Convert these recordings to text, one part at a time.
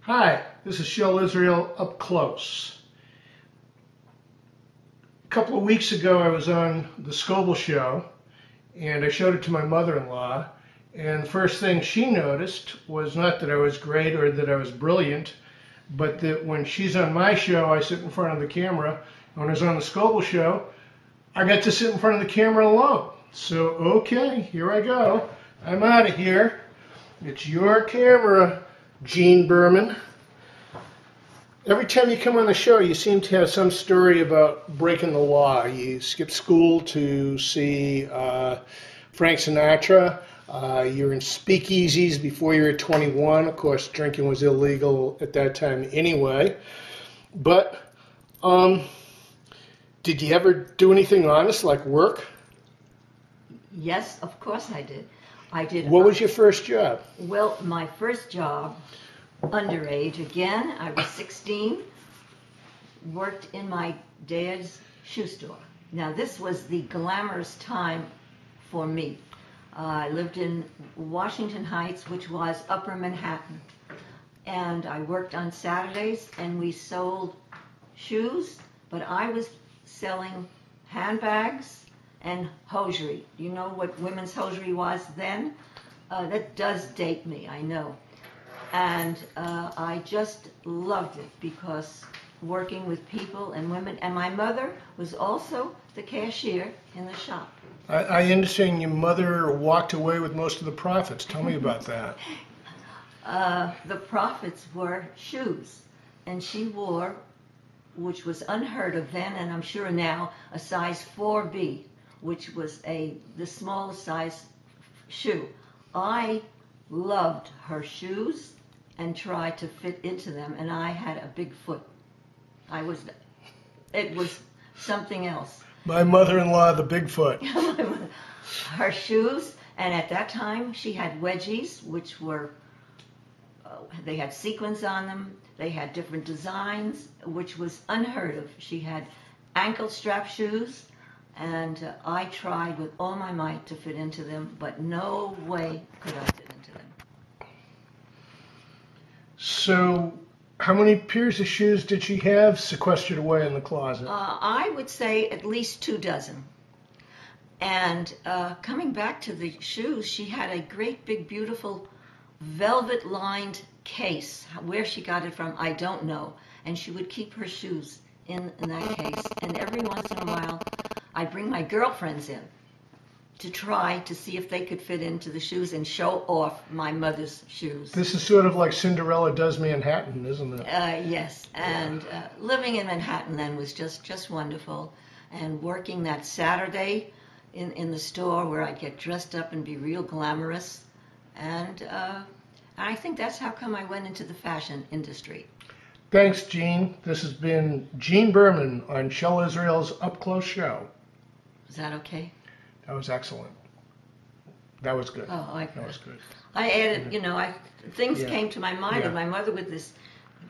Hi, this is Shell Israel Up Close. A couple of weeks ago I was on the Scoble show and I showed it to my mother-in-law, and the first thing she noticed was not that I was great or that I was brilliant, but that when she's on my show I sit in front of the camera, and when I was on the Scoble show I got to sit in front of the camera alone. So okay, here I go. I'm out of here. It's your camera, Gene Berman. Every time you come on the show, you seem to have some story about breaking the law. You skipped school to see Frank Sinatra. You're in speakeasies before you were 21. Of course, drinking was illegal at that time anyway. But did you ever do anything honest, like work? Yes, of course I did. I did. What was your first job? Well, my first job, underage again, I was 16, worked in my dad's shoe store. Now this was the glamorous time for me. I lived in Washington Heights, which was Upper Manhattan, and I worked on Saturdays and we sold shoes, but I was selling handbags and hosiery. Do you know what women's hosiery was then? That does date me, I know. And I just loved it because working with people and women, and my mother was also the cashier in the shop. I understand your mother walked away with most of the profits. Tell me about that. The profits were shoes, and she wore, which was unheard of then, and I'm sure now, a size 4B, which was the smallest size shoe. I loved her shoes and tried to fit into them, and I had a big foot. It was something else. My mother-in-law, the Bigfoot. Her shoes, and at that time she had wedgies, which were, they had sequins on them, they had different designs, which was unheard of. She had ankle strap shoes, and I tried with all my might to fit into them, but no way could I fit into them. So, how many pairs of shoes did she have sequestered away in the closet? I would say at least 24. And coming back to the shoes, she had a great big beautiful velvet-lined case. Where she got it from, I don't know. And she would keep her shoes in that case. And every once in a while, I'd bring my girlfriends in to try to see if they could fit into the shoes and show off my mother's shoes. This is sort of like Cinderella Does Manhattan, isn't it? Yes, and living in Manhattan then was just wonderful. And working that Saturday in the store where I'd get dressed up and be real glamorous. And I think that's how come I went into the fashion industry. Thanks, Gene. This has been Gene Berman on Shell Israel's Up Close show. Is that okay? That was excellent. That was good. Oh, That was good. I added, things Yeah. came to my mind Yeah. of my mother with this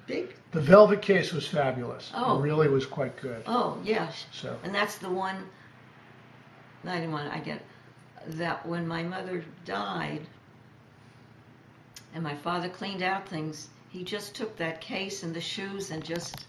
big, The velvet case was fabulous. Oh. It really was quite good. oh, yeah. So, And that's the one, I didn't want to, I get, that when my mother died and my father cleaned out things, he just took that case and the shoes and just